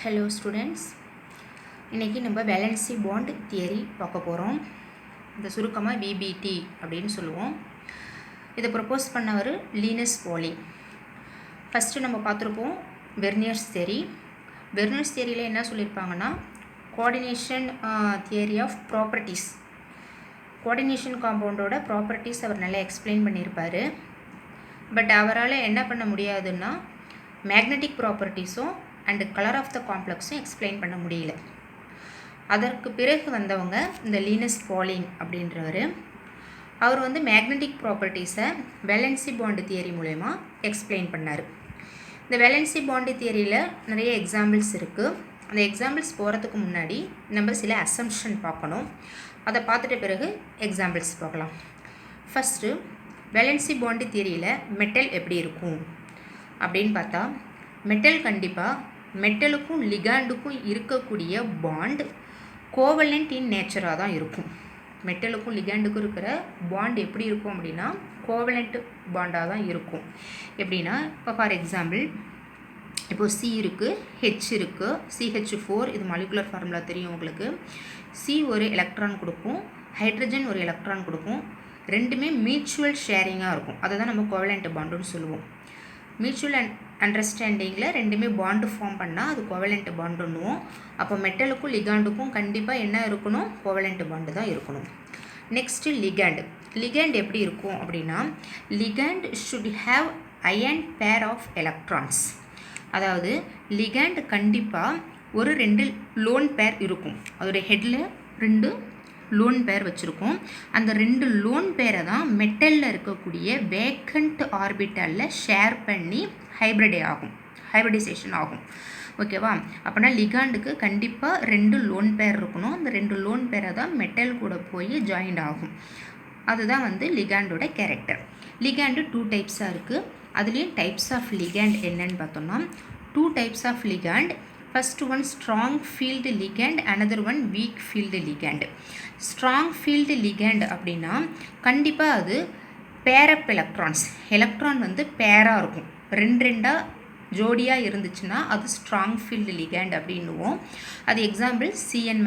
Hello students, இன்றைக்கி நம்ம valency bond theory பார்க்க போகிறோம். இந்த சுருக்கமாக விபிடி அப்படின்னு சொல்லுவோம். இதை ப்ரப்போஸ் பண்ணவர் லீனஸ் பாலி. ஃபஸ்ட்டு நம்ம பார்த்துருப்போம் வெர்னியர்ஸ் தியரி. வெர்னியர்ஸ் தியரியில் என்ன சொல்லியிருப்பாங்கன்னா, coordination theory of properties, coordination காம்பவுண்டோட ப்ராப்பர்ட்டிஸ் அவர் நல்லா எக்ஸ்பிளைன் பண்ணியிருப்பார். பட் அவரால் என்ன பண்ண முடியாதுன்னா, மேக்னெட்டிக் ப்ராப்பர்ட்டிஸும் அண்டு கலர் ஆஃப் த காம்ப்ளெக்ஸும் எக்ஸ்பிளைன் பண்ண முடியல. அதற்கு பிறகு வந்தவங்க இந்த லீனஸ் பாலிங் அப்படின்றவர். அவர் வந்து மேக்னெட்டிக் ப்ராப்பர்ட்டிஸை வேலன்சி பாண்டு தியரி மூலமா எக்ஸ்பிளைன் பண்ணார். இந்த வேலன்சி பாண்டு தியரியில் நிறைய எக்ஸாம்பிள்ஸ் இருக்குது. அந்த எக்ஸாம்பிள்ஸ் போகிறதுக்கு முன்னாடி நம்ம சில அசம்ஷன் பார்க்கணும். அதை பார்த்துட்ட பிறகு எக்ஸாம்பிள்ஸ் பார்க்கலாம். ஃபஸ்ட்டு வேலன்சி பாண்டு தியரியில் மெட்டல் எப்படி இருக்கும் அப்படின்னு பார்த்தா, மெட்டல் கண்டிப்பாக மெட்டலுக்கும் லிகாண்டுக்கும் இருக்கக்கூடிய பாண்ட் கோவலண்ட் இன் நேச்சராக தான் இருக்கும். மெட்டலுக்கும் லிகாண்டுக்கும் இருக்கிற பாண்ட் எப்படி இருக்கும் அப்படின்னா கோவலண்ட் பாண்டாக தான் இருக்கும். எப்படின்னா, இப்போ ஃபார் எக்ஸாம்பிள், இப்போது சி இருக்குது, ஹெச் இருக்குது, CH4, இது மாலிகுலர் ஃபார்முலா தெரியும் உங்களுக்கு. சி ஒரு எலக்ட்ரான் கொடுக்கும், ஹைட்ரஜன் ஒரு எலக்ட்ரான் கொடுக்கும். ரெண்டுமே மியூச்சுவல் ஷேரிங்காக இருக்கும். அதை தான் நம்ம கோவலண்ட் பாண்டுன்னு சொல்லுவோம். மியூச்சுவல் அண்டர்ஸ்டாண்டிங்கில் ரெண்டுமே பாண்டு ஃபார்ம் பண்ணால் அது கோவலண்ட் பாண்டுன்னுவோம். அப்போ மெட்டலுக்கும் லிகாண்டுக்கும் கண்டிப்பாக என்ன இருக்கணும்? கோவலண்ட் பாண்டு தான் இருக்கணும். Next ligand. லிகாண்ட் எப்படி இருக்கும் அப்படின்னா, ligand should have a pair of electrons. அதாவது லிகாண்ட் கண்டிப்பாக ஒரு 2 லோன் பேர் இருக்கும். அதோடைய ஹெட்டில் 2 லோன் பேர் வச்சுருக்கோம். அந்த 2 லோன் பேரை தான் மெட்டலில் இருக்கக்கூடிய வேக்கண்ட் ஆர்பிட்டலில் ஷேர் பண்ணி ஹைப்ரிடைசேஷன் ஆகும். ஓகேவா? அப்படின்னா லிகாண்டுக்கு கண்டிப்பாக 2 லோன் பேர் இருக்கணும். அந்த 2 லோன் பேரை தான் மெட்டல் கூட போய் ஜாயிண்ட் ஆகும். அதுதான் வந்து லிகாண்டோட கேரக்டர். லிகாண்டு 2 டைப்ஸாக இருக்குது. அதுலேயும் டைப்ஸ் ஆஃப் லிகாண்ட் என்னன்னு பார்த்தோம்னா, 2 types of ligand. First one strong field ligand, another one weak field ligand. Strong field ligand அப்படின்னா கண்டிப்பாக அது பேரப் எலக்ட்ரான் வந்து பேராக இருக்கும். 2 ஜோடியாக இருந்துச்சுன்னா அது ஸ்ட்ராங் ஃபீல்டு லிகாண்ட் அப்படின்னுவோம். அது எக்ஸாம்பிள் CN-,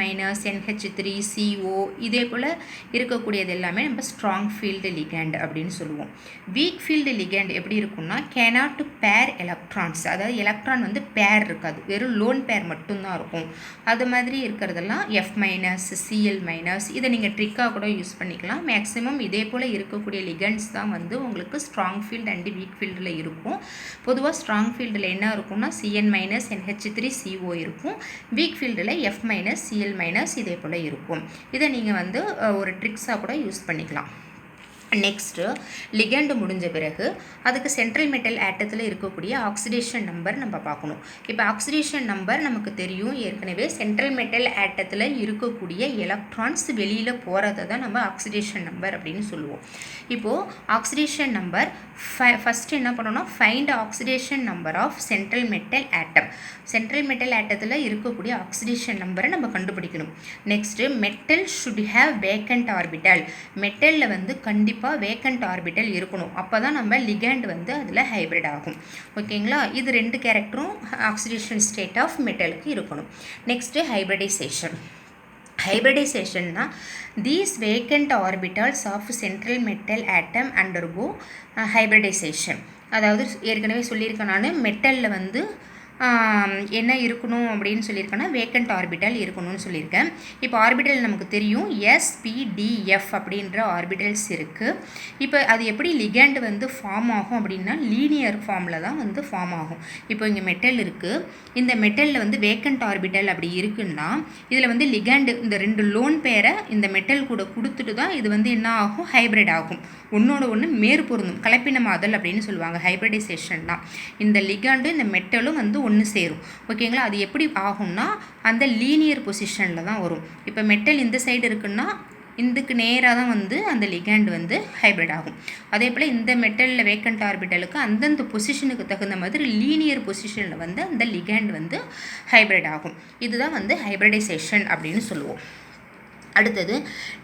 NH3, CO, இதே போல் இருக்கக்கூடியது எல்லாமே நம்ம ஸ்ட்ராங் ஃபீல்டு லிகாண்ட் அப்படின்னு சொல்லுவோம். வீக் ஃபீல்டு லிகாண்ட் எப்படி இருக்கும்னா, கேனாட் பேர் எலக்ட்ரான்ஸ். அதாவது எலக்ட்ரான் வந்து பேர் இருக்காது, வெறும் லோன் பேர் மட்டும்தான் இருக்கும். அது மாதிரி இருக்கிறதெல்லாம் F-, Cl-. இதை நீங்கள் ட்ரிக்காக கூட யூஸ் பண்ணிக்கலாம். மேக்ஸிமம் இதே போல் இருக்கக்கூடிய லிகாண்ட்ஸ் தான் வந்து உங்களுக்கு ஸ்ட்ராங் ஃபீல்டு அண்டு வீக் ஃபீல்டில் இருக்கும். பொதுவாக ஸ்ட்ராங் ஃபீல்டில் என்ன இருக்கும்னா CN-, NH3, CO இருக்கும். வீக் ஃபீல்டில் F-, Cl- இதே போல் இருக்கும். இதை நீங்கள் வந்து ஒரு ட்ரிக்ஸாக கூட யூஸ் பண்ணிக்கலாம். நெக்ஸ்ட்டு லிகாண்டு முடிஞ்ச பிறகு அதுக்கு சென்ட்ரல் மெட்டல் ஆட்டத்தில் இருக்கக்கூடிய ஆக்சிடேஷன் நம்பர் நம்ம பார்க்கணும். இப்போ ஆக்சிடேஷன் நம்பர் நமக்கு தெரியும் ஏற்கனவே. சென்ட்ரல் மெட்டல் ஆட்டத்தில் இருக்கக்கூடிய எலக்ட்ரான்ஸ் வெளியில் போகிறத தான் நம்ம ஆக்சிடேஷன் நம்பர் அப்படின்னு சொல்லுவோம். இப்போது ஆக்சிடேஷன் நம்பர் ஃபஸ்ட்டு என்ன பண்ணணும்னா, find oxidation number of central metal atom. Central metal ஆட்டத்தில் இருக்கக்கூடிய ஆக்சிடேஷன் நம்பரை நம்ம கண்டுபிடிக்கணும். Next metal should have vacant orbital. மெட்டலில் வந்து கண்டிப்பாக வேக்கண்ட் ஆர்பிட்டல் இருக்கணும். அப்போ தான் நம்ம லிகாண்ட் வந்து அதில் ஹைப்ரிட் ஆகும். ஓகேங்களா? இது 2 கேரக்டரும் ஆக்சிடேஷன் ஸ்டேட் ஆஃப் மெட்டலுக்கு இருக்கணும். நெக்ஸ்ட்டு ஹைப்ரிடைசேஷன்னா these vacant orbitals of central metal atom undergo hybridisation. அதாவது ஏற்கனவே சொல்லியிருக்கேன் நான், மெட்டலில் வந்து என்ன இருக்கணும் அப்படின்னு சொல்லியிருக்கேன்னா வேக்கண்ட் ஆர்பிட்டல் இருக்கணும்னு சொல்லியிருக்கேன். இப்போ ஆர்பிட்டல் நமக்கு தெரியும், SPDF அப்படின்ற ஆர்பிட்டல்ஸ் இருக்குது. இப்போ அது எப்படி லிகாண்ட் வந்து ஃபார்ம் ஆகும் அப்படின்னா லீனியர் ஃபார்மில் தான் வந்து ஃபார்ம் ஆகும். இப்போ இங்கே மெட்டல் இருக்குது. இந்த மெட்டலில் வந்து வேக்கண்ட் ஆர்பிட்டல் அப்படி இருக்குன்னா இதில் வந்து லிகாண்டு இந்த 2 லோன் பேரை இந்த மெட்டல் கூட கொடுத்துட்டு தான் இது வந்து என்ன ஆகும்? ஹைப்ரிட் ஆகும். ஒன்றோட ஒன்று மேற்பொருந்தும், கலப்பினமாதல் அப்படின்னு சொல்லுவாங்க. ஹைப்ரிடைசேஷன் தான். இந்த லிகாண்டும் இந்த மெட்டலும் வந்து ஒன்று சேரும். ஓகேங்களா? அது எப்படி ஆகும்னா அந்த லீனியர் பொசிஷனில் தான் வரும். இப்போ மெட்டல் இந்த சைடு இருக்குன்னா இதுக்கு நேராக தான் வந்து அந்த லிகாண்ட் வந்து ஹைப்ரிட் ஆகும். அதே போல் இந்த மெட்டலில் வேக்கண்ட் ஆர்பிட்டலுக்கு அந்தந்த பொசிஷனுக்கு தகுந்த மாதிரி லீனியர் பொசிஷனில் வந்து அந்த லிகாண்ட் வந்து ஹைப்ரிட் ஆகும். இதுதான் வந்து ஹைப்ரிடைசேஷன் அப்படின்னு சொல்லுவோம். அடுத்தது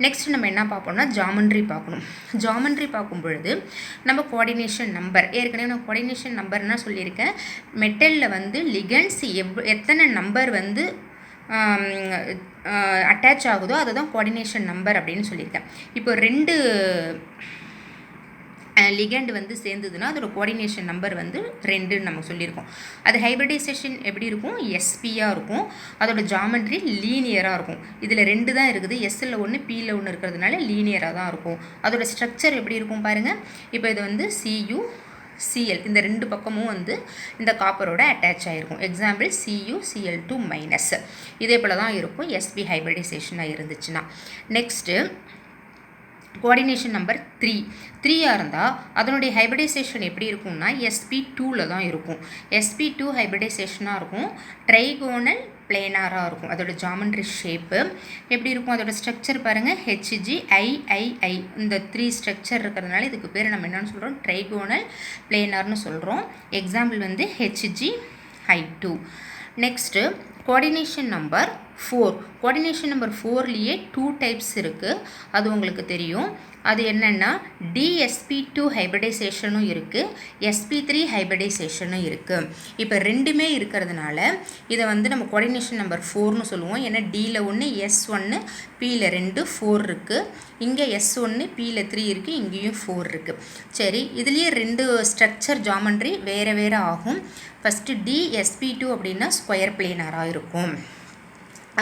நெக்ஸ்ட் நம்ம என்ன பார்ப்போம்னா ஜாமெண்ட்ரி பார்க்கணும். ஜாமெண்ட்ரி பார்க்கும் பொழுது நம்ம கோஆர்டினேஷன் நம்பர், ஏற்கனவே நான் கோஆர்டினேஷன் நம்பர்னா சொல்லியிருக்கேன். மெட்டலில் வந்து லிகண்ட்ஸ் எத்தனை நம்பர் வந்து அட்டாச் ஆகுதோ அதுதான் கோஆர்டினேஷன் நம்பர் அப்படின்னு சொல்லியிருக்கேன். இப்போ 2 லிகண்ட் வந்து சேர்ந்ததுன்னா அதோட கோஆர்டினேஷன் நம்பர் வந்து 2ன்னு நம்ம சொல்லியிருக்கோம். அது ஹைபிரிடைசேஷன் எப்படி இருக்கும், எஸ்பியாக இருக்கும். அதோட ஜாமெண்ட்ரி லீனியராக இருக்கும். இதில் 2 தான் இருக்குது, எஸ்ஸில் 1 பியில் 1 இருக்கிறதுனால லீனியராக தான் இருக்கும். அதோட ஸ்ட்ரக்சர் எப்படி இருக்கும் பாருங்கள். இப்போ இது வந்து CU Cl, இந்த 2 பக்கமும் வந்து இந்த காப்பரோட அட்டாச் ஆகிருக்கும். Example CuCl2-. இதே போல் தான் இருக்கும் எஸ்பி ஹைபிரிடைசேஷனாக இருந்துச்சுன்னா. நெக்ஸ்ட்டு கோஆர்டினேஷன் நம்பர் 3 இருந்தால் அதனுடைய ஹைபிரிடைசேஷன் எப்படி இருக்கும்னா sp2ல் தான் இருக்கும். sp2 ஹைபிரிடைசேஷனாக இருக்கும், ட்ரைகோனல் பிளேனாராக இருக்கும். அதோட ஜாமெண்ட்ரி ஷேப்பு எப்படி இருக்கும், அதோட ஸ்ட்ரக்சர் பாருங்கள், HgIII இந்த 3 ஸ்ட்ரக்சர் இருக்கிறதுனால இதுக்கு பேர் நம்ம என்னென்னு சொல்கிறோம், ட்ரைகோனல் பிளேனார்னு சொல்கிறோம். எக்ஸாம்பிள் வந்து HgI2. Next coordination number 4. Coordination number 4லேயே 2 டைப்ஸ் இருக்குது, அது உங்களுக்கு தெரியும். அது என்னென்னா DsP2 ஹைபிரிடைசேஷனும் இருக்குது, sp3 ஹைபிரிடைசேஷனும் இருக்குது. இப்போ 2மே இருக்கிறதுனால இதை வந்து நம்ம கோஆர்டினேஷன் நம்பர் 4னு சொல்லுவோம். ஏன்னா Dயில் 1, S1, Pயில் 2, 4 இருக்குது. இங்கே S1, Pயில் 3 இருக்குது, இங்கேயும் 4 இருக்குது. சரி, இதுலேயே 2 ஸ்ட்ரக்சர் ஜாமெண்ட்ரி வேறு வேறு ஆகும். ஃபஸ்ட்டு DsP2 அப்படின்னா ஸ்கொயர் பிளேனராக இருக்கும்.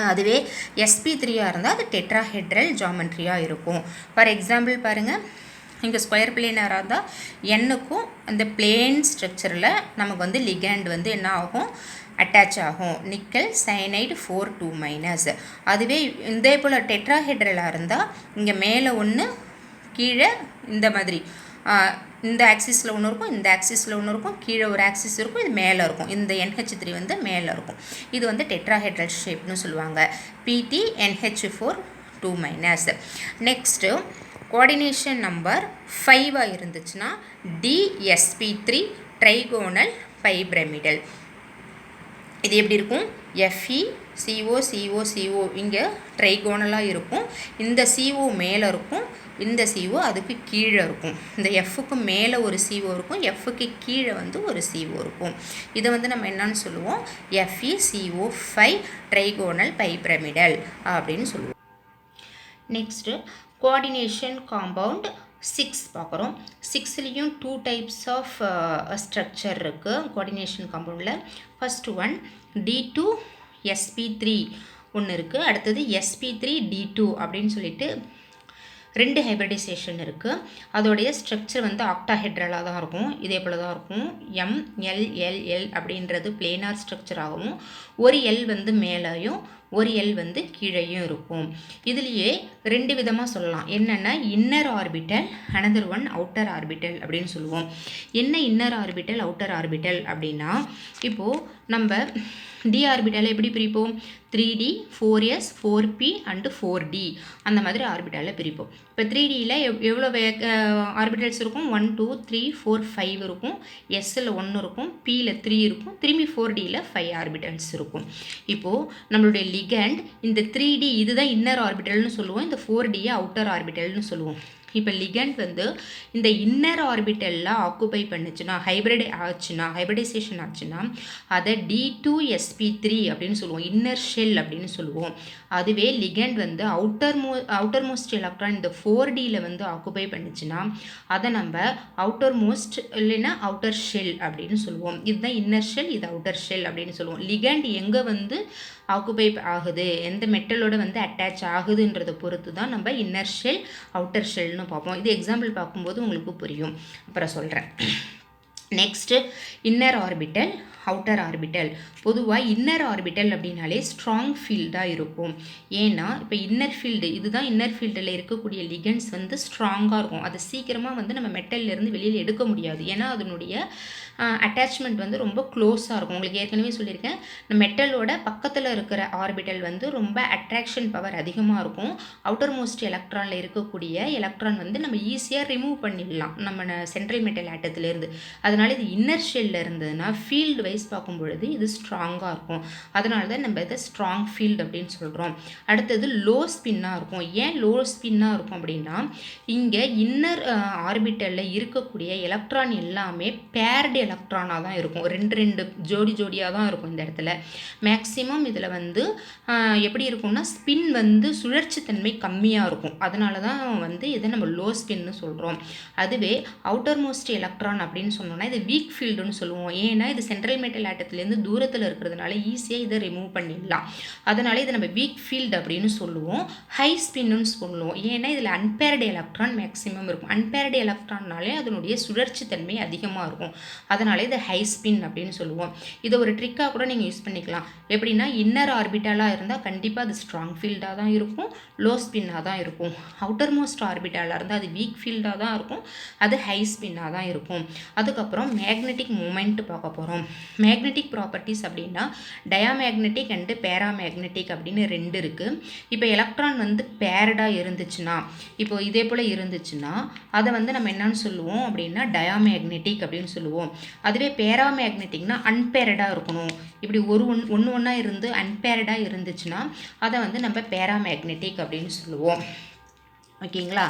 அதுவே sp3 இருந்தால் அது டெட்ராஹெட்ரல் ஜாமெண்ட்ரியாக இருக்கும். ஃபார் எக்ஸாம்பிள் பாருங்கள், இங்கே ஸ்கொயர் பிளேனராக இருந்தால் என்னுக்கும் அந்த பிளேன் ஸ்ட்ரக்சரில் நமக்கு வந்து லிகண்ட் வந்து என்ன ஆகும், அட்டாச் ஆகும். Nickel cyanide 4-2-. அதுவே இதே போல் டெட்ராஹெட்ரலாக இருந்தால் இங்கே மேலே 1 கீழே இந்த மாதிரி இந்த ஆக்சிஸில் 1 இருக்கும், இந்த ஆக்சிஸில் 1 இருக்கும், கீழே ஒரு ஆக்சிஸ் இருக்கும், இது மேலே இருக்கும். இந்த NH3 வந்து மேலே இருக்கும். இது வந்து டெட்ராஹெட்ரல் ஷேப்னு சொல்லுவாங்க. PtNH4-2-. நெக்ஸ்ட்டு கோஆர்டினேஷன் நம்பர் 5 இருந்துச்சுன்னா DsP3 ட்ரைகோனல் பைபிரமிடல். இது எப்படி இருக்கும், FeCO இங்கே ட்ரைகோனலாக இருக்கும். இந்த CO மேலே இருக்கும், இந்த CO அதுக்கு கீழே இருக்கும். இந்த Fக்கு மேலே ஒரு CO இருக்கும், Fக்கு கீழே வந்து ஒரு CO இருக்கும். இதை வந்து நம்ம என்னன்னு சொல்லுவோம், FeCO5 ட்ரைகோனல் பைபிரமிடல் அப்படின்னு சொல்லுவோம். நெக்ஸ்ட்டு கோஆர்டினேஷன் காம்பவுண்ட் 6 பார்க்குறோம். 6லேயும் 2 டைப்ஸ் ஆஃப் ஸ்ட்ரக்சர் இருக்குது கோஆர்டினேஷன் காம்பவுண்டில். ஃபர்ஸ்ட் ஒன் D2sp3 ஒன்று இருக்குது. அடுத்தது sp3d2 அப்படின்னு சொல்லிட்டு 2 ஹைபிரிடைசேஷன் இருக்குது. அதோடைய ஸ்ட்ரக்சர் வந்து ஆக்டாஹெட்ரலாக தான் இருக்கும், இதே போல் தான் இருக்கும். MLLL அப்படின்றது பிளேனார் ஸ்ட்ரக்சராகவும், ஒரு L வந்து மேலேயும் ஒரு L வந்து கீழேயும் இருக்கும். இதுலேயே 2 விதமாக சொல்லலாம். என்னென்னா inner orbital, another one outer orbital அப்படின்னு சொல்லுவோம். என்ன இன்னர் ஆர்பிட்டல், அவுட்டர் ஆர்பிட்டல் அப்படின்னா, இப்போது நம்ம டி ஆர்பிட்டாலை எப்படி பிரிப்போம், 3D 4S 4P and 4D அந்த மாதிரி ஆர்பிட்டாலை பிரிப்போம். இப்போ 3Dயில் எவ்வளோ ஆர்பிட்டல்ஸ் இருக்கும், 1 2 3 4 5 இருக்கும். எஸ்ஸில் 1 இருக்கும், Pயில் 3 இருக்கும், திரும்பி 4Dயில் 5 ஆர்பிட்டல்ஸ் இருக்கும். இப்போது நம்மளுடைய லிகண்ட் இந்த 3D இதுதான் இன்னர் ஆர்பிட்டல்னு சொல்லுவோம், இந்த 4Dயை அவுட்டர் ஆர்பிட்டல்னு சொல்லுவோம். இப்போ லிகண்ட் வந்து இந்த இன்னர் ஆர்பிட்டலில் ஆக்குபை பண்ணுச்சுன்னா, ஹைபிரிடைசேஷன் ஆச்சுன்னா அதை D2sp3 அப்படின்னு சொல்லுவோம், இன்னர் ஷெல் அப்படின்னு சொல்லுவோம். அதுவே லிகண்ட் வந்து அவுட்டர் மோஸ்ட் எலக்ட்ரான் இந்த 4Dயில் வந்து ஆக்குபை பண்ணுச்சுன்னா அதை நம்ம அவுட்டர் மோஸ்ட் இல்லைன்னா அவுட்டர் ஷெல் அப்படின்னு சொல்லுவோம். இதுதான் இன்னர் ஷெல், இது அவுட்டர் ஷெல் அப்படின்னு சொல்லுவோம். லிகண்ட் எங்கே வந்து ஆக்குபை ஆகுது, எந்த மெட்டலோட வந்து அட்டாச் ஆகுதுன்றதை பொறுத்து தான் நம்ம இன்னர் ஷெல் அவுட்டர் ஷெல்னு பார்ப்போம். இது எக்ஸாம்பிள் பார்க்கும்போது உங்களுக்கு புரியும், அப்புறம் சொல்கிறேன். Next inner orbital, outer orbital. பொதுவாக இன்னர் ஆர்பிட்டல் அப்படின்னாலே ஸ்ட்ராங் ஃபீல்டாக இருக்கும். ஏன்னா இப்போ இன்னர் ஃபீல்டு, இதுதான் இன்னர் ஃபீல்டில் இருக்கக்கூடிய லிகண்ட்ஸ் வந்து ஸ்ட்ராங்காக இருக்கும். அது சீக்கிரமாக வந்து நம்ம மெட்டல்லேருந்து வெளியில் எடுக்க முடியாது. ஏன்னா அதனுடைய அட்டாச்மெண்ட் வந்து ரொம்ப க்ளோஸாக இருக்கும். உங்களுக்கு ஏற்கனவே சொல்லியிருக்கேன், நம்ம மெட்டலோட பக்கத்தில் இருக்கிற ஆர்பிட்டல் வந்து ரொம்ப அட்ராக்ஷன் பவர் அதிகமாக இருக்கும். அவுட்டர் மோஸ்ட் எலக்ட்ரானில் இருக்கக்கூடிய எலக்ட்ரான் வந்து நம்ம ஈஸியாக ரிமூவ் பண்ணிடலாம் நம்ம சென்ட்ரல் மெட்டல் ஆட்டத்துலேருந்து. அதனால் இது இன்னர் ஷெல்லில் இருந்ததுன்னா ஃபீல்டு வைஸ் வைஸ் பார்க்கும் பொழுது இது ஸ்ட்ராங்காக இருக்கும். அதனால தான் நம்ம இதை ஸ்ட்ராங் ஃபீல்டு அப்படின்னு சொல்கிறோம். அடுத்தது லோ ஸ்பின்னாக இருக்கும். ஏன் லோ ஸ்பின்னாக இருக்கும் அப்படின்னா, இங்கே இன்னர் ஆர்பிட்டலில் இருக்கக்கூடிய எலக்ட்ரான் எல்லாமே பேர்டு எலக்ட்ரானாக தான் இருக்கும். ரெண்டு ஜோடியாக தான் இருக்கும் இந்த இடத்துல. மேக்ஸிமம் இதில் வந்து எப்படி இருக்கும்னா ஸ்பின் வந்து சுழற்சி தன்மை கம்மியாக இருக்கும். அதனால தான் வந்து இதை நம்ம லோ ஸ்பின்னு சொல்கிறோம். அதுவே அவுட்டர் மோஸ்ட் எலக்ட்ரான் அப்படின்னு சொன்னோம்னா இது வீக் ஃபீல்டுன்னு சொல்லுவோம். ஏன்னா இது சென்ட்ரல் மெட்டல் ஆட்டத்துலேருந்து தூரத்தில் இருக்கிறதுனால ஈஸியாக இதை ரிமூவ் பண்ணிடலாம். அதனால இதை நம்ம வீக் ஃபீல்டு அப்படின்னு சொல்லுவோம். ஹை ஸ்பின்னு சொல்லுவோம். ஏன்னா இதில் அன்பேர்டு எலக்ட்ரான் மேக்ஸிமம் இருக்கும். அன்பேர்டு எலக்ட்ரான்னாலே அதனுடைய சுழற்சி தன்மை அதிகமாக இருக்கும். அதனால இதை ஹை ஸ்பின் அப்படின்னு சொல்லுவோம். இதை ஒரு ட்ரிக்காக கூட நீங்கள் யூஸ் பண்ணிக்கலாம். எப்படின்னா இன்னர் ஆர்பிட்டாலாக இருந்தால் கண்டிப்பாக அது ஸ்ட்ராங் ஃபீல்டாக தான் இருக்கும், லோ ஸ்பின்னாக தான் இருக்கும். அவுட்டர் மோஸ்ட் ஆர்பிட்டாலாக இருந்தால் அது வீக் ஃபீல்டாக தான் இருக்கும், அது ஹை ஸ்பின்னாக தான் இருக்கும். அதுக்கப்புறம் மேக்னெட்டிக் மூமெண்ட் பார்க்க போகிறோம். மேக்னெட்டிக் ப்ராப்பர்ட்டிஸ் அப்படின்னா டயாமேக்னெட்டிக் அண்டு பேராமேக்னெட்டிக் அப்படின்னு ரெண்டு இருக்குது. இப்போ எலக்ட்ரான் வந்து பேரடாக இருந்துச்சுன்னா, இப்போ இதே போல் இருந்துச்சுன்னா அதை வந்து நம்ம என்னன்னு சொல்லுவோம் அப்படின்னா டயாமேக்னெட்டிக் அப்படின்னு சொல்லுவோம். அதுவே பேராமேக்னெட்டிக்னா அன்பேரடாக இருக்கணும். இப்படி ஒன்றா இருந்து அன்பேரடாக இருந்துச்சுன்னா அதை வந்து நம்ம பேராமேக்னெட்டிக் அப்படின்னு சொல்லுவோம். ஓகேங்களா.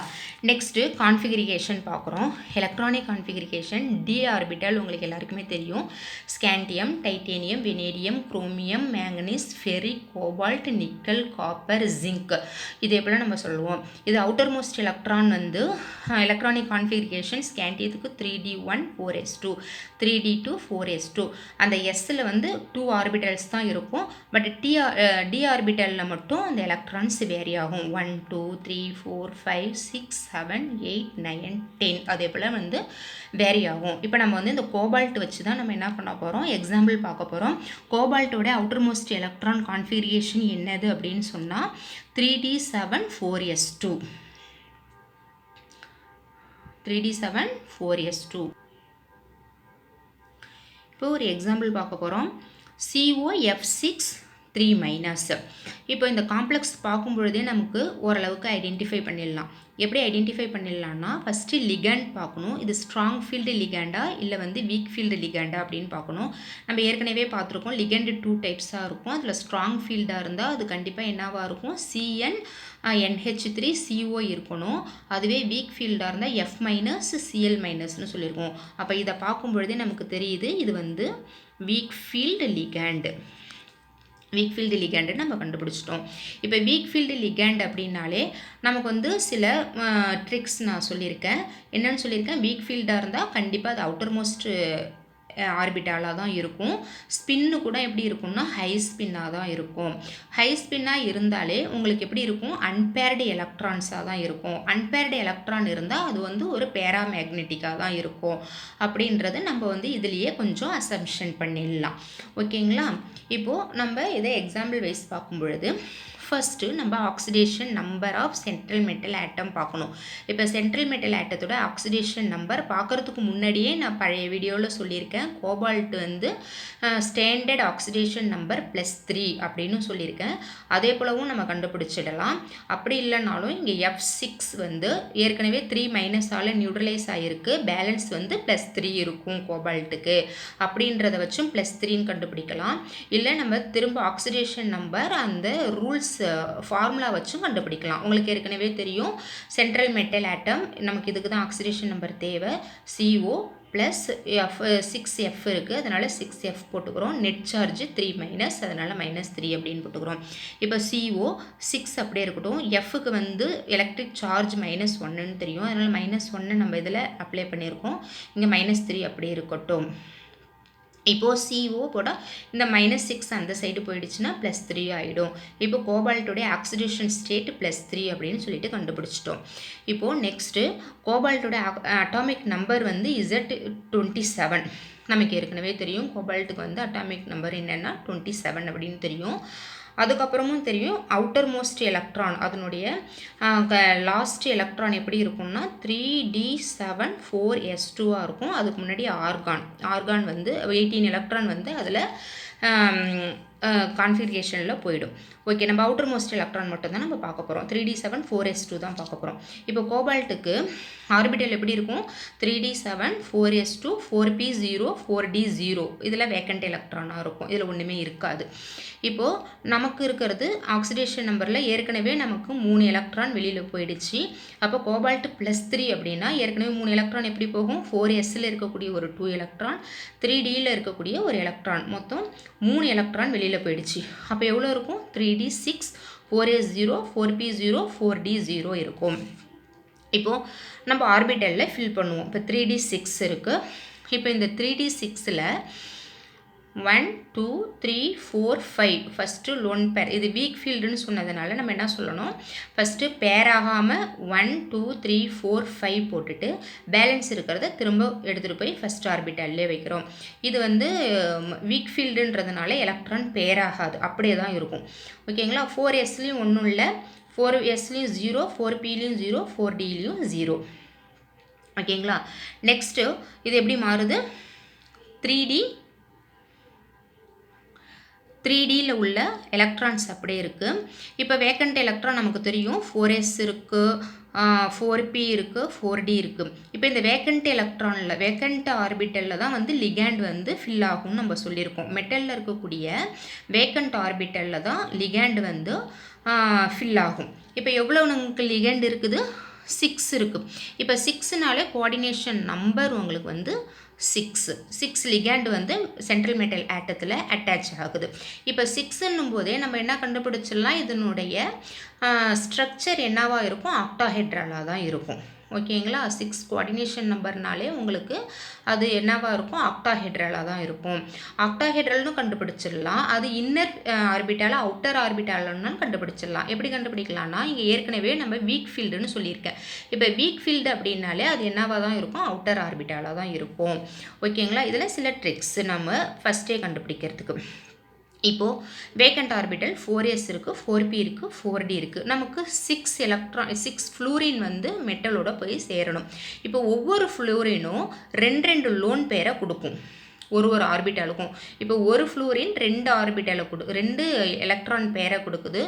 நெக்ஸ்ட்டு கான்ஃபிகரேஷன் பார்க்குறோம். எலக்ட்ரானிக் கான்ஃபிகரேஷன் டி ஆர்பிட்டல் உங்களுக்கு எல்லாருக்குமே தெரியும். Scandium, titanium, vanadium, chromium, manganese, ferric, cobalt, nickel, copper, zinc இதே போல் நம்ம சொல்லுவோம். இது அவுட்டர் மோஸ்ட் எலக்ட்ரான் வந்து எலக்ட்ரானிக் கான்ஃபிகரேஷன் ஸ்கேண்டியத்துக்கு 3d1 4s2 3d2 4s2. அந்த எஸ்ஸில் வந்து 2 ஆர்பிட்டல்ஸ் தான் இருக்கும். பட் டி ஆர்பிட்டலில் மட்டும் அந்த எலக்ட்ரான்ஸ் வேரி ஆகும். 1 2 3 4 5 6 7 8 9 10 அதே போல் வந்து வேரி ஆகும். இப்போ நம்ம வந்து இந்த கோபால்ட் வச்சு தான் நம்ம என்ன பண்ண போகிறோம், எக்ஸாம்பிள் பார்க்க போகிறோம். கோபால்ட்டோட அவுட்டர் மோஸ்ட் எலக்ட்ரான் கான்ஃபிகரேஷன் என்னது அப்படின்னு சொன்னால் 3d7 4s2 3d7 4s2. இப்போ ஒரு எக்ஸாம்பிள் பார்க்க போகிறோம். COF6 3-. இப்போ இந்த காம்ப்ளெக்ஸ் பார்க்கும்பொழுதே நமக்கு ஓரளவுக்கு ஐடென்டிஃபை பண்ணிடலாம். எப்படி ஐடென்டிஃபை பண்ணிடலாம்னா ஃபஸ்ட்டு லிகண்ட் பார்க்கணும். இது ஸ்ட்ராங் ஃபீல்டு லிகண்டா இல்லை வந்து வீக் ஃபீல்டு லிகண்டா அப்படின்னு பார்க்கணும். நம்ம ஏற்கனவே பார்த்துருக்கோம் லிகண்டு 2 டைப்ஸாக இருக்கும். அதில் ஸ்ட்ராங் ஃபீல்டாக இருந்தால் அது கண்டிப்பாக என்னவாக இருக்கும், CnNH3CO இருக்கணும். அதுவே வீக் ஃபீல்டாக இருந்தால் F- Cl- சொல்லியிருக்கோம். அப்போ இதை பார்க்கும்பொழுதே நமக்கு தெரியுது இது வந்து weak field ligand. Weak field ligand நம்ம கண்டுபிடிச்சிட்டோம். இப்போ வீக் ஃபீல்டு லிகண்ட் அப்படின்னாலே நமக்கு வந்து சில ட்ரிக்ஸ் நான் சொல்லியிருக்கேன். என்னென்னு சொல்லியிருக்கேன், வீக் ஃபீல்டாக இருந்தால் கண்டிப்பாக அது அவுட்டர் மோஸ்ட் ஆர்பிட்டாலாக தான் இருக்கும். ஸ்பின்னு கூட எப்படி இருக்கும்னா ஹை ஸ்பின்னாக தான் இருக்கும். ஹை ஸ்பின்னாக இருந்தாலே உங்களுக்கு எப்படி இருக்கும், அன்பேர்டு எலக்ட்ரான்ஸாக தான் இருக்கும். அன்பேர்டு எலக்ட்ரான் இருந்தால் அது வந்து ஒரு பேராமேக்னெட்டிக்காக தான் இருக்கும். அப்படின்றது நம்ம வந்து இதுலேயே கொஞ்சம் அசம்ஷன் பண்ணிடலாம். ஓகேங்களா. இப்போது நம்ம இதை எக்ஸாம்பிள் வைஸ் பார்க்கும் பொழுது ஃபஸ்ட்டு நம்ம oxidation number of central metal atom பார்க்கணும். இப்போ சென்ட்ரல் மெட்டல் ஆட்டத்தோட ஆக்சிடேஷன் நம்பர் பார்க்குறதுக்கு முன்னாடியே நான் பழைய வீடியோவில் சொல்லியிருக்கேன். கோபால்ட் வந்து ஸ்டாண்டர்ட் ஆக்சிடேஷன் நம்பர் +3 அப்படின்னு சொல்லியிருக்கேன். அதே போலவும் நம்ம கண்டுபிடிச்சிடலாம். அப்படி இல்லைனாலும் இங்கே F6 வந்து ஏற்கனவே 3- நியூட்ரலைஸ் ஆகிருக்கு. பேலன்ஸ் வந்து +3 இருக்கும் கோபால்ட்டுக்கு. அப்படின்றத வச்சும் +3ன்னு கண்டுபிடிக்கலாம். இல்லை நம்ம திரும்ப ஆக்சிடேஷன் நம்பர் அந்த ரூல்ஸ் ஃபார்முலா வச்சும் கண்டுபிடிக்கலாம். உங்களுக்கு ஏற்கனவே தெரியும் சென்ட்ரல் மெட்டல் ஆட்டம் நமக்கு இதுக்கு தான் ஆக்சிடேஷன் நம்பர் தேவை. CO + F6F இருக்குது, அதனால் 6F போட்டுக்கிறோம். நெட் சார்ஜ் 3- அதனால் -3 அப்படின்னு போட்டுக்கிறோம். இப்போ CO 6 அப்படியே இருக்கட்டும். Fக்கு வந்து எலக்ட்ரிக் சார்ஜ் -1ன்னு தெரியும், அதனால் -1 நம்ம இதில் அப்ளை பண்ணியிருக்கோம். இங்கே -3 அப்படியே இருக்கட்டும். இப்போது CO போட இந்த -6 அந்த சைடு போயிடுச்சுன்னா +3 ஆகிடும். இப்போ கோபால்ட்டோடைய ஆக்சிடேஷன் ஸ்டேட் +3 அப்படின்னு சொல்லிட்டு கண்டுபிடிச்சிட்டோம். இப்போது நெக்ஸ்ட்டு கோபால்ட்டோட அட்டாமிக் நம்பர் வந்து Z27. நமக்கு ஏற்கனவே தெரியும் கோபால்ட்டுக்கு வந்து அட்டாமிக் நம்பர் என்னென்னா 27 அப்படின்னு தெரியும். அதுக்கப்புறமும் தெரியும் அவுட்டர் மோஸ்ட் எலக்ட்ரான் அதனுடைய லாஸ்ட் எலக்ட்ரான் எப்படி இருக்கும்னா 3d7 4s2 இருக்கும். அதுக்கு முன்னாடி ஆர்கான் வந்து 18 எலக்ட்ரான் வந்து அதில் கான்ஃபிகரேஷனில் போயிடும். ஓகே, நம்ம அவுட்டர் மோஸ்ட் எலக்ட்ரான் மட்டும் தான் நம்ம பார்க்க போகிறோம். 3d7 4s2 தான் பார்க்க போகிறோம். இப்போ கோபால்ட்டுக்கு ஆர்பிட்டல் எப்படி இருக்கும்? 3d7 4s2 4p0 4d0. இதில் வேக்கண்ட் எலக்ட்ரானாக இருக்கும், இதில் ஒன்றுமே இருக்காது. இப்போது நமக்கு இருக்கிறது ஆக்சிடேஷன் நம்பரில் ஏற்கனவே நமக்கு 3 எலக்ட்ரான் வெளியில் போயிடுச்சு. அப்போ கோபால்ட் +3 அப்படின்னா ஏற்கனவே 3 எலக்ட்ரான் எப்படி போகும்? 4sல இருக்கக்கூடிய ஒரு 2 எலக்ட்ரான், 3dயில் இருக்கக்கூடிய ஒரு எலக்ட்ரான், மொத்தம் 3 எலக்ட்ரான் வெளியில் போயிடுச்சு. அப்போ எவ்வளோ இருக்கும்? 3d6 4s0 4p0 4d0 இருக்கும். இப்போது நம்ம ஆர்பிட்டலில் ஃபில் பண்ணுவோம். இப்போ 3d6 இருக்குது. இப்போ இந்த 3d6ல் 1 2 3 4 5 ஃபஸ்ட்டு லோன் பேர். இது வீக் ஃபீல்டுன்னு சொன்னதுனால நம்ம என்ன சொல்லணும்? ஃபஸ்ட்டு பேர் ஆகாமல் 1 2 3 4 5 போட்டுட்டு பேலன்ஸ் இருக்கிறத திரும்ப எடுத்துகிட்டு போய் ஃபஸ்ட் ஆர்பிட்டாலே வைக்கிறோம். இது வந்து வீக் ஃபீல்டுன்றதுனால எலக்ட்ரான் பேர் ஆகாது, அப்படியே தான் இருக்கும். ஓகேங்களா? 4sலேயும் ஒன்றும் இல்லை, 4sலேயும் 0, 4pலேயும் 0, 4dலேயும் 0. ஓகேங்களா? நெக்ஸ்ட்டு இது எப்படி மாறுது? 3Dயில் உள்ள எலக்ட்ரான்ஸ் அப்படியே இருக்குது. இப்போ வேக்கண்ட் எலக்ட்ரான் நமக்கு தெரியும், 4s இருக்குது, 4p இருக்குது, 4d இருக்குது. இப்போ இந்த வேக்கண்ட் எலக்ட்ரானில் வேக்கண்ட் ஆர்பிட்டலில் தான் வந்து லிகேண்ட் வந்து ஃபில் ஆகும்னு நம்ம சொல்லியிருக்கோம். மெட்டலில் இருக்கக்கூடிய வேக்கண்ட் ஆர்பிட்டலில் தான் லிகேண்ட் வந்து ஃபில் ஆகும். இப்போ எவ்வளோ நமக்கு லிகேண்ட் இருக்குது? 6 இருக்குது. இப்போ 6னாலே கோஆர்டினேஷன் நம்பர் உங்களுக்கு வந்து 6 லிகேண்ட் வந்து சென்ட்ரல் மெட்டல் ஆட்டத்தில் அட்டாச் ஆகுது. இப்போ 6ன்னும் போதே நம்ம என்ன கண்டுபிடிச்சிடலாம்? இதனுடைய ஸ்ட்ரக்சர் என்னவாக இருக்கும்? ஆக்டாஹெட்ரலாக தான் இருக்கும். ஓகேங்களா? 6 கோஆர்டினேஷன் நம்பர்னாலே உங்களுக்கு அது என்னவாக இருக்கும்? ஆக்டாஹெட்ரலாக தான் இருக்கும். ஆக்டாஹெட்ரல்னு கண்டுபிடிச்சிடலாம். அது இன்னர் ஆர்பிட்டால் அவுட்டர் ஆர்பிட்டால்னு கண்டுபிடிச்சிடலாம். எப்படி கண்டுபிடிக்கலாம்னா, இங்கே ஏற்கனவே நம்ம வீக் ஃபீல்டுன்னு சொல்லியிருக்கேன். இப்போ வீக் ஃபீல்டு அப்படின்னாலே அது என்னவாக தான் இருக்கும்? அவுட்டர் ஆர்பிட்டாலாக தான் இருக்கும். ஓகேங்களா? இதில் சில ட்ரிக்ஸ் நம்ம ஃபஸ்ட்டே கண்டுபிடிக்கிறதுக்கு. இப்போது வேக்கண்ட் ஆர்பிட்டல் 4s இருக்குது, 4p இருக்குது, 4d இருக்குது. நமக்கு 6 ஃப்ளூரின் வந்து மெட்டலோட போய் சேரணும். இப்போ ஒவ்வொரு ஃப்ளூரினும் 2 லோன் பேரை கொடுக்கும் ஒரு ஆர்பிட்டாலுக்கும். இப்போ ஒரு ஃப்ளூரின் 2 எலக்ட்ரான் பேரை கொடுக்குது.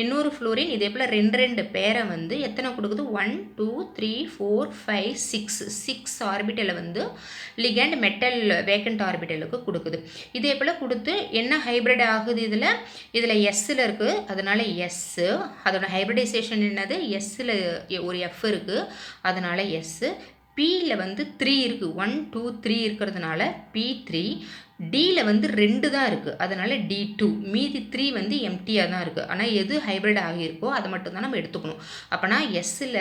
இன்னொரு ஃப்ளூரின் இதே போல் 2 பேரை வந்து எத்தனை கொடுக்குது? 1 2 3 4 5 6 ஆர்பிட்டலை வந்து லிகேண்ட் மெட்டல் வேக்கண்ட் ஆர்பிட்டலுக்கு கொடுக்குது. இதே போல் கொடுத்து என்ன ஹைப்ரிட் ஆகுது? இதில் எஸ்ஸில் இருக்குது, அதனால் எஸ்ஸு. அதோட ஹைப்ரிடைசேஷன் என்னது? எஸ்ஸில் ஒரு எஃப் இருக்குது, அதனால் எஸ்ஸு. Pயில் வந்து 3 இருக்குது, 1 2 3 இருக்கிறதுனால P3. Dயில் வந்து 2 தான் இருக்குது, அதனால் D2. மீதி 3 வந்து எம்டியாக தான் இருக்குது. ஆனால் எது ஹைப்ரிட் ஆகியிருக்கோ அதை மட்டும்தான் நம்ம எடுத்துக்கணும். அப்போனா எஸ்ஸில்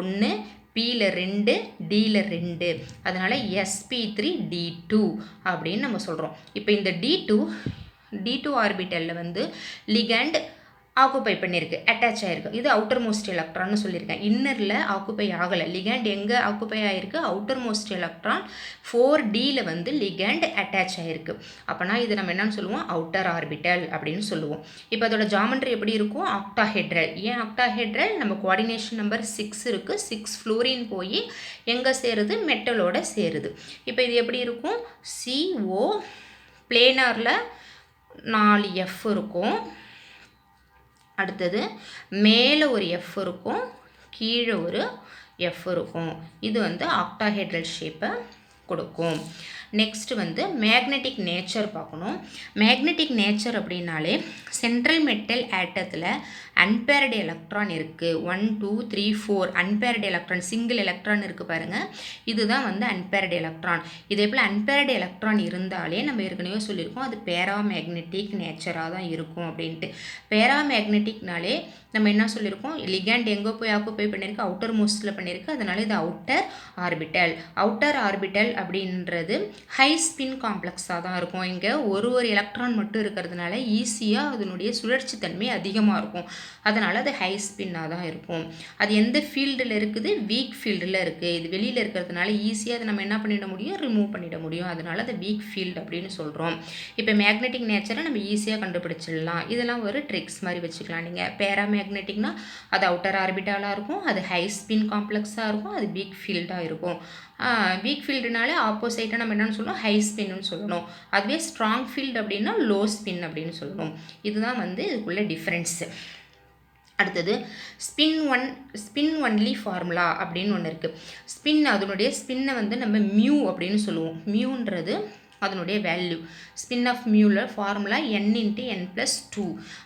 1, Pயில் 2, Dயில் 2, அதனால் sp3 D2 அப்படின்னு நம்ம சொல்கிறோம். இப்போ இந்த D2 ஆர்பிட்டலில் வந்து லிகேண்ட் ஆக்குப்பை பண்ணியிருக்கு, அட்டாச் ஆகிருக்கு. இது அவுட்டர் மோஸ்ட் எலக்ட்ரான்னு சொல்லியிருக்கேன். இன்னரில் ஆக்குப்பை ஆகலை. லிகேண்ட் எங்கே ஆக்குப்பை ஆகிருக்கு? அவுட்டர் மோஸ்ட் எலக்ட்ரான் 4Dயில் வந்து லிகேண்ட் அட்டாச் ஆகிருக்கு. அப்போனா இது நம்ம என்னன்னு சொல்லுவோம்? அவுட்டர் ஆர்பிட்டல் அப்படின்னு சொல்லுவோம். இப்போ அதோட ஜாமெட்ரி எப்படி இருக்கும்? ஆக்டாஹெட்ரல். ஏன் ஆக்டாஹெட்ரல்? நம்ம கோஆர்டினேஷன் நம்பர் 6 இருக்குது, 6 ஃப்ளூரின் போய் எங்கே சேருது? மெட்டலோட சேருது. இப்போ இது எப்படி இருக்கும்? CO பிளேனாரில் 4 F இருக்கும். அடுத்தது மேலே ஒரு F இருக்கும், கீழே ஒரு F இருக்கும். இது வந்து ஆக்டாஹெட்ரல் ஷேப்பை கொடுக்கும். நெக்ஸ்ட் வந்து மேக்னெட்டிக் நேச்சர் பார்க்கணும். மேக்னெட்டிக் நேச்சர் அப்படின்னாலே சென்ட்ரல் மெட்டல் ஆட்டத்தில் அன்பேர்டு எலக்ட்ரான் இருக்குது. 1 2 3 4 அன்பேர்டு எலக்ட்ரான், சிங்கிள் எலக்ட்ரான் இருக்குது பாருங்கள். இதுதான் வந்து அன்பேர்டு எலக்ட்ரான். இதே போல் அன்பேர்டு எலக்ட்ரான் இருந்தாலே நம்ம ஏற்கனவே சொல்லியிருக்கோம் அது பேராமேக்னெட்டிக் நேச்சராக தான் இருக்கும் அப்படின்ட்டு. பேராமேக்னெட்டிக்னாலே நம்ம என்ன சொல்லியிருக்கோம்? லிகேண்ட் எங்கே போய் ஆக்குப்பை பண்ணியிருக்கு? அவுட்டர் மோஸ்ட்டில் பண்ணியிருக்கு, அதனால் இது அவுட்டர் ஆர்பிட்டல். அவுட்டர் ஆர்பிட்டல் அப்படின்றது ஹை ஸ்பின் காம்ப்ளெக்ஸாக தான் இருக்கும். இங்கே ஒரு எலக்ட்ரான் மட்டும் இருக்கிறதுனால ஈஸியாக அதனுடைய சுழற்சி தன்மை அதிகமாக இருக்கும், அதனால் அது ஹை ஸ்பின்னாக தான் இருக்கும். அது எந்த ஃபீல்டில் இருக்குது? வீக் ஃபீல்டில் இருக்குது. இது வெளியில் இருக்கிறதுனால ஈஸியாக அதை நம்ம என்ன பண்ணிட முடியும்? ரிமூவ் பண்ணிட முடியும், அதனால் அது வீக் ஃபீல்டு அப்படின்னு சொல்கிறோம். இப்போ மேக்னெட்டிக் நேச்சரை நம்ம ஈஸியாக கண்டுபிடிச்சிடலாம். இதெல்லாம் ஒரு ட்ரிக்ஸ் மாதிரி வச்சுக்கலாம். நீங்கள் பேராமேக்னெட்டிக்னா அது அவுட்டர் ஆர்பிட்டாலாக இருக்கும், அது ஹை ஸ்பின் காம்ப்ளெக்ஸாக இருக்கும், அது வீக் ஃபீல்டாக இருக்கும். வீக் ஃபீல்டுனாலே ஆப்போசிட்டாக நம்ம என்னென்னு சொல்லணும், ஹை ஸ்பின்னு சொல்லணும். அதுவே ஸ்ட்ராங் ஃபீல்டு அப்படின்னா லோ ஸ்பின் அப்படின்னு சொல்லணும். இதுதான் வந்து இதுக்குள்ள டிஃப்ரென்ஸு. அடுத்தது ஸ்பின் ஒன்லி ஃபார்முலா அப்படின்னு ஒன்று இருக்குது. அதனுடைய ஸ்பின்னை வந்து நம்ம மியூ அப்படின்னு சொல்லுவோம். மியூன்றது அதனுடைய வேல்யூ. ஸ்பின் ஆஃப் மியூவில் ஃபார்முலா n×n+2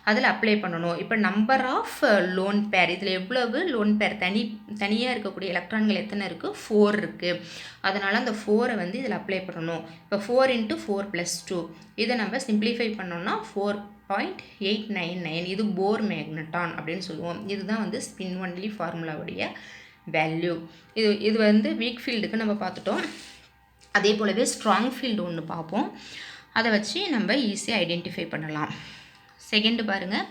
அதில் அப்ளை பண்ணணும். இப்போ நம்பர் ஆஃப் லோன் பேர், இதில் எவ்வளவு லோன் பேர் தனியாக இருக்கக்கூடிய எலக்ட்ரான்கள் எத்தனை இருக்குது, 4 இருக்குது. அதனால் அந்த 4 வந்து இதில் அப்ளை பண்ணணும். இப்போ 4×4+2 இதை நம்ம சிம்பிளிஃபை பண்ணோம்னா 4.899. இது போர் மேக்னட்டான் அப்படின்னு சொல்லுவோம். இதுதான் வந்து ஸ்பின் ஒன்லி ஃபார்முலாவுடைய வேல்யூ. இது வந்து வீக் ஃபீல்டுக்கு நம்ம பார்த்துட்டோம். அதே போலவே ஸ்ட்ராங் ஃபீல்டு ஒன்று பார்ப்போம். அதை வச்சு நம்ம ஈஸியாக ஐடென்டிஃபை பண்ணலாம். செகண்டு பாருங்கள்,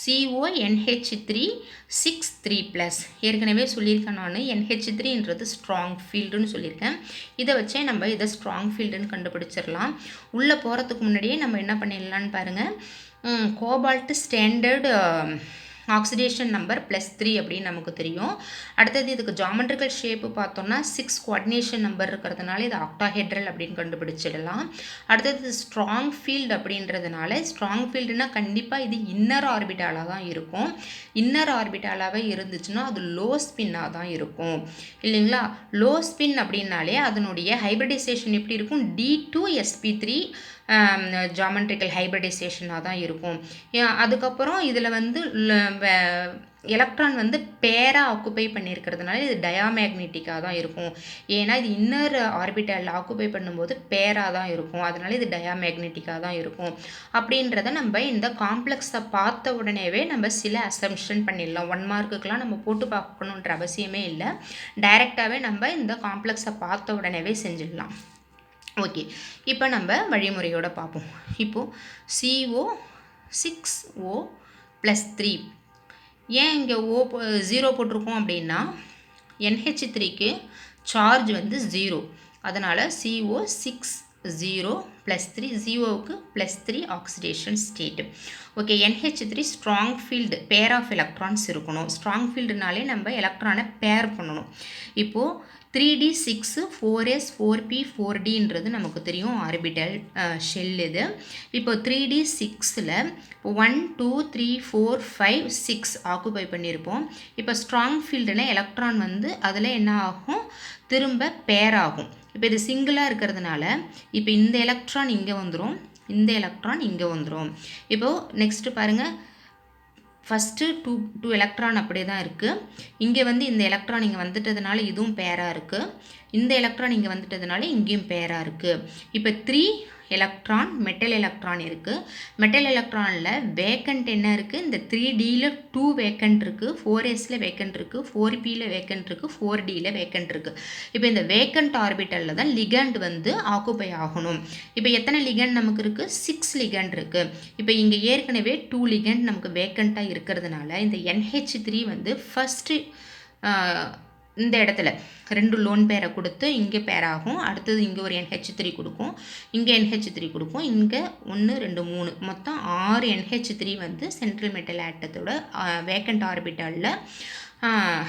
CONH3 6 ஏற்கனவே சொல்லியிருக்கேன் நான். NH3ன்றது ஸ்ட்ராங் ஃபீல்டுன்னு சொல்லியிருக்கேன். இதை வச்சே நம்ம இதை ஸ்ட்ராங் ஃபீல்டுன்னு கண்டுபிடிச்சிடலாம். உள்ளே போகிறதுக்கு முன்னாடியே நம்ம என்ன பண்ணிடலான்னு பாருங்கள். கோபால்ட் ஸ்டாண்டர்டு ஆக்சிடேஷன் நம்பர் +3 அப்படின்னு நமக்கு தெரியும். அடுத்தது இதுக்கு ஜாமெட்ரிக்கல் ஷேப்பு பார்த்தோம்னா 6 கோஆர்டினேஷன் நம்பர் இருக்கிறதுனால இது ஆக்டாஹெட்ரல் அப்படின்னு கண்டுபிடிச்சிடலாம். அடுத்தது ஸ்ட்ராங் ஃபீல்டு அப்படின்றதுனால, ஸ்ட்ராங் ஃபீல்டுனா கண்டிப்பாக இது இன்னர் ஆர்பிட்டாலாக தான் இருக்கும். இன்னர் ஆர்பிட்டாலாகவே இருந்துச்சுன்னா அது லோ ஸ்பின்னாக தான் இருக்கும் இல்லைங்களா. லோ ஸ்பின் அப்படின்னாலே அதனுடைய ஹைப்ரிடைசேஷன் எப்படி இருக்கும், D2sp3 ஜாமெட்ரிக்கல் ஹைப்ரிடைசேஷனாக தான் இருக்கும். அதுக்கப்புறம் இதில் வந்து எலக்ட்ரான் வந்து பேராக ஆக்குப்பை பண்ணியிருக்கிறதுனால இது டயாமேக்னெட்டிக்காக தான் இருக்கும். ஏன்னா இது இன்னர் ஆர்பிட்டலில் ஆக்குப்பை பண்ணும்போது பேராக தான் இருக்கும். அதனால இது டயாமேக்னெட்டிக்காக தான் இருக்கும். அப்படின்றத நம்ம இந்த காம்ப்ளெக்ஸை பார்த்த உடனேவே நம்ம சில அசம்ஷன் பண்ணிடலாம். 1 மார்க்குக்கெலாம் நம்ம போட்டு பார்க்கணுன்ற அவசியமே இல்லை. டைரெக்டாகவே நம்ம இந்த காம்ப்ளெக்ஸை பார்த்த உடனேவே செஞ்சிடலாம். ஓகே, இப்போ நம்ம வழிமுறையோடு பார்ப்போம். இப்போது CO6O+3 ஏன் இங்கே 0 போட்டிருக்கோம் அப்படின்னா, NH3க்கு சார்ஜ் வந்து 0. அதனால் CO6O+3, 0க்கு +3 oxidation state. Okay, NH3 strong field, pair of electrons இருக்கணும். ஸ்ட்ராங் ஃபீல்டுனாலே நம்ம எலக்ட்ரானை பேர் பண்ணணும். இப்போது 3D6 4S 4P 4Dன்றது நமக்கு தெரியும் ஆர்பிட்டல் ஷெல் இது. இப்போ 3D6ல் 1 2 3 4 5 6 ஆக்குபை பண்ணியிருப்போம். இப்போ ஸ்ட்ராங் ஃபீல்டில் எலக்ட்ரான் வந்து அதில் என்ன ஆகும், திரும்ப பேர் ஆகும். இப்போ இது சிங்கிளாக இருக்கிறதுனால இப்போ இந்த எலக்ட்ரான் இங்கே வந்துடும், இந்த எலக்ட்ரான் இங்கே வந்துடும். இப்போது நெக்ஸ்ட்டு பாருங்கள், ஃபஸ்ட்டு 2 எலக்ட்ரான் அப்படியே தான் இருக்குது. இங்கே வந்து இந்த எலக்ட்ரான் இங்கே வந்துட்டதுனால இதுவும் பேராக இருக்குது. இந்த எலக்ட்ரான் இங்கே வந்துட்டதுனால இங்கேயும் பேராக இருக்குது. இப்போ 3 எலக்ட்ரான் மெட்டல் எலக்ட்ரான் இருக்குது. மெட்டல் எலக்ட்ரானில் வேக்கண்ட் என்ன இருக்குது, இந்த 3Dயில் 2 வேக்கண்ட் இருக்குது, 4Sல வேக்கண்ட் இருக்குது, 4Pயில் வேக்கண்ட் இருக்குது, 4Dயில் வேக்கண்ட் இருக்குது. இப்போ இந்த வேக்கண்ட் ஆர்பிட்டலில் தான் லிகண்ட் வந்து ஆக்குபை ஆகணும். இப்போ எத்தனை லிகண்ட் நமக்கு இருக்குது, 6 லிகண்ட் இருக்குது. இப்போ இங்கே ஏற்கனவே 2 லிகண்ட் நமக்கு வேக்கண்ட்டாக இருக்கிறதுனால இந்த NH3 வந்து ஃபஸ்ட்டு இந்த இடத்துல 2 லோன் பேரை கொடுத்து இங்கே பேராகும். அடுத்தது இங்கே ஒரு NH3 கொடுக்கும், இங்கே NH3 கொடுக்கும், இங்கே 1 2 3 மொத்தம் 6 NH3 வந்து சென்ட்ரல் மெட்டல் ஆட்டத்தோட வேக்கண்ட் ஆர்பிட்டலில்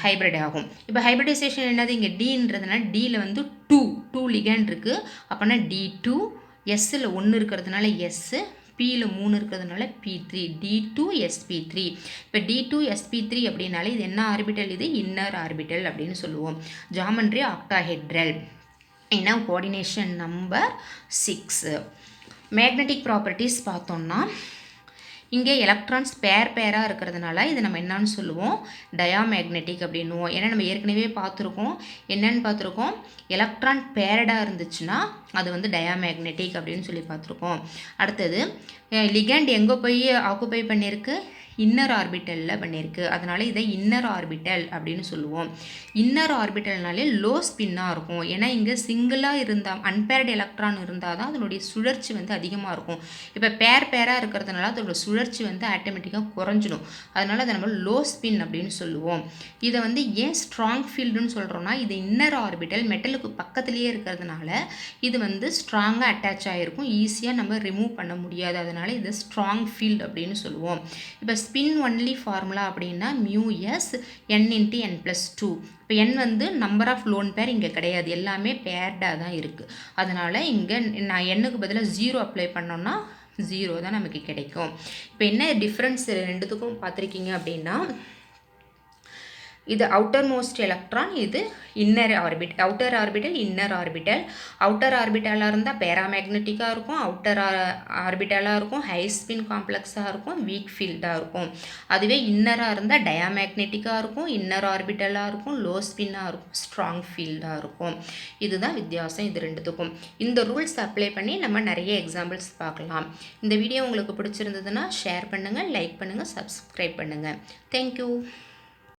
ஹைப்ரிட் ஆகும். இப்போ ஹைப்ரிடைசேஷன் என்னது, இங்கே Dன்றதுனால Dயில் வந்து 2 லிகண்ட் இருக்குது. அப்போனா D2, Sல 1 இருக்கிறதுனால S, Pயில் 3 இருக்கிறதுனால P3, D2sp3. இப்போ D2sp3 அப்படின்னாலே இது என்ன ஆர்பிட்டல், இது இன்னர் ஆர்பிட்டல் அப்படின்னு சொல்லுவோம். ஜாமெட்ரி ஆக்டாஹெட்ரல், என்ன கோஆர்டினேஷன் நம்பர் 6. மேக்னெட்டிக் ப்ராப்பர்ட்டிஸ் பார்த்தோம்னா, இங்கே எலக்ட்ரான்ஸ் பேராக இருக்கிறதுனால இது நம்ம என்னன்னு சொல்லுவோம், டயாமேக்னெட்டிக் அப்படின்னுவோம். ஏன்னா நம்ம ஏற்கனவே பார்த்துருக்கோம், என்னென்னு பார்த்துருக்கோம், எலக்ட்ரான் பேரடாக இருந்துச்சுன்னா அது வந்து டயாமேக்னெட்டிக் அப்படின்னு சொல்லி பார்த்துருக்கோம். அடுத்தது லிகண்ட் எங்கே போய் ஆக்குபை பண்ணியிருக்கு, இன்னர் ஆர்பிட்டலில் பண்ணியிருக்கு. அதனால் இதை இன்னர் ஆர்பிட்டல் அப்படின்னு சொல்லுவோம். இன்னர் ஆர்பிட்டல்னாலே லோ ஸ்பின்னாக இருக்கும். ஏன்னா இங்கே சிங்கிளாக இருந்தால், அன்பேர்டு எலக்ட்ரான் இருந்தால் தான் அதனுடைய சுழற்சி வந்து அதிகமாக இருக்கும். இப்போ பேராக இருக்கிறதுனால அதோட சுழற்சி வந்து ஆட்டோமேட்டிக்காக குறைஞ்சிடும். அதனால் அதை நம்ம லோ ஸ்பின் அப்படின்னு சொல்லுவோம். இதை வந்து ஏன் ஸ்ட்ராங் ஃபீல்டுன்னு சொல்கிறோன்னா, இது இன்னர் ஆர்பிட்டல் மெட்டலுக்கு பக்கத்துலேயே இருக்கிறதுனால இது வந்து ஸ்ட்ராங்காக அட்டாச் ஆகிருக்கும், ஈஸியாக நம்ம ரிமூவ் பண்ண முடியாது. அதனால் இது ஸ்ட்ராங் ஃபீல்டு அப்படின்னு சொல்லுவோம். இப்போ ஸ்பின் ஒன்லி ஃபார்முலா அப்படின்னா mu s n into n+2. இப்போ n வந்து நம்பர் ஆஃப் லோன் பேர் இங்கே கிடையாது, எல்லாமே பேர்டாக தான் இருக்குது. அதனால் இங்கே நான் n-க்கு பதிலாக 0 அப்ளை பண்ணோன்னா 0 தான் நமக்கு கிடைக்கும். இப்போ என்ன டிஃப்ரென்ஸ் ரெண்டுத்துக்கும் பார்த்துருக்கீங்க அப்படின்னா, இது அவுட்டர் மோஸ்ட் எலக்ட்ரான், இது inner orbit. Outer orbital, inner orbital. Outer ஆர்பிட்டலாக இருந்தால் பேராமேக்னெட்டிக்காக இருக்கும், அவுட்டர் ஆர்பிட்டலாக இருக்கும் ஹை ஸ்பின் காம்ப்ளெக்ஸாக இருக்கும், வீக் ஃபீல்டாக இருக்கும். அதுவே இன்னராக இருந்தால் டயாமேக்னெட்டிக்காக இருக்கும், இன்னர் ஆர்பிட்டலாக இருக்கும், லோ ஸ்பின்னாக இருக்கும், ஸ்ட்ராங் ஃபீல்டாக இருக்கும். இதுதான் வித்தியாசம் இது ரெண்டுத்துக்கும். இந்த ரூல்ஸ் அப்ளை பண்ணி நம்ம நிறைய எக்ஸாம்பிள்ஸ் பார்க்கலாம். இந்த வீடியோ உங்களுக்கு பிடிச்சிருந்ததுன்னா ஷேர் பண்ணுங்கள், லைக் பண்ணுங்கள், சப்ஸ்கிரைப் பண்ணுங்கள். தேங்க்யூ.